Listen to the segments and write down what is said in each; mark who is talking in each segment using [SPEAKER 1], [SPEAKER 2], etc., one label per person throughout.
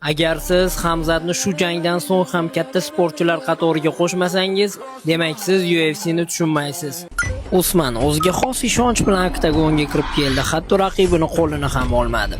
[SPEAKER 1] Agar siz Hamzatni shu jangdan so'ng ham katta sportchilar qatoriga qo'shmasangiz, demak siz UFC'ni tushunmaysiz. Usman o'ziga xos ishonch bilan oktagonga kirib keldi, hatto raqibini qo'lini ham olmadi.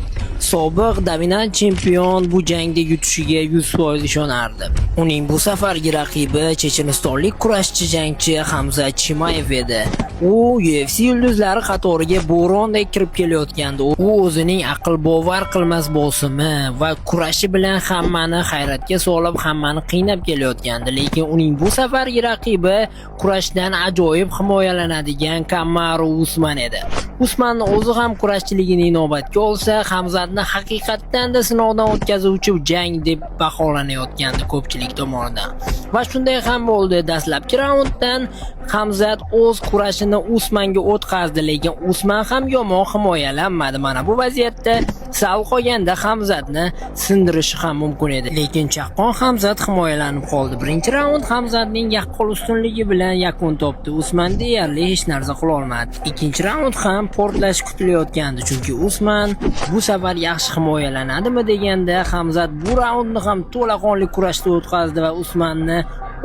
[SPEAKER 1] Sobiq dominant chempion bu jangda yutishiga 100% ishonardi. Uning bu safargi raqibi chechenistonlik kurashchi jangchi Hamzat Chimayev edi. U UFC yulduzlari qatoriga bo'rondek kirib kelayotgandi. U o'zining aql bovar qilmas bosimi va kurashi bilan hammani hayratga solib, hammani qiynab kelayotgandi. Lekin uning bu safargi raqibi kurashdan ajoyib himoyalanadigan Kamaru Usman edi. Usman o'zi ham kurashchiligini inobatga olsa, Hamzatni haqiqatdan-da sinovdan o'tkazuvchi jang deb baholanayotgandi ko'pchilik tomonidan. Va shunday ham bo'ldi. Dastlabki raunddan Hamzat o'z kurashini Usmanga o'tkazdi, lekin Usman ham yomon himoyalanmadi. Mana bu vaziyatda sal qolganda Hamzatni sindirishi ham mumkin edi. Lekin chaqqon Hamzat himoyalanib qoldi. Birinchi raund Hamzatning yaqqol ustunligi bilan yakun topdi. Usman deyarli hech narsa qila olmadi. Ikkinchi raund ham portlash kutilayotgandi, chunki Usman bu safar yaxshi himoyalanadimi deganda Hamzat bu raundni ham to'laqonli kurashda o'tkazdi va Usmanni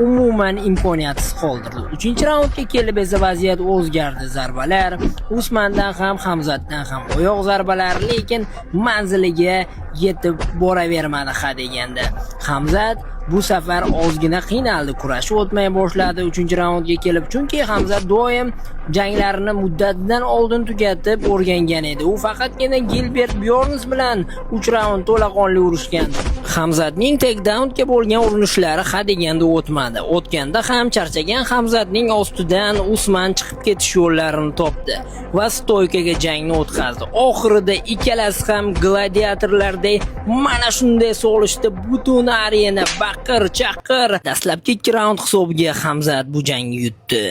[SPEAKER 1] umuman imkoniyatsiz qoldirdi. 3-raundga kelib esa vaziyat o'zgardi. Zarbalar Usmandan ham Hamzatdan ham oyoq zarbalari, lekin manziliga yetib boravermadi ha deganda. Hamzat bu safar ozgina qiynaldi, kurashi o'tmay boshladi 3-raundga kelib, chunki Hamzat doim janglarini muddatidan oldin tugatib o'rgangan edi. U faqatgina Gilbert Byorns bilan 3 raund to'laqonli urushgan. Hamzatning takedownga bo'lgan urinishlari ha deganda o'tmadi. O'tganda ham charchagan Hamzatning ostidan Usman chiqib ketish yo'llarini topdi va stoykaga jangni o'tkazdi. Oxirida ikkalasi ham gladiatorlarday mana shunday solishdi, butun arena baqir-chaqir. Dastlabki 2 raund hisobiga Hamzat bu jangni yutdi.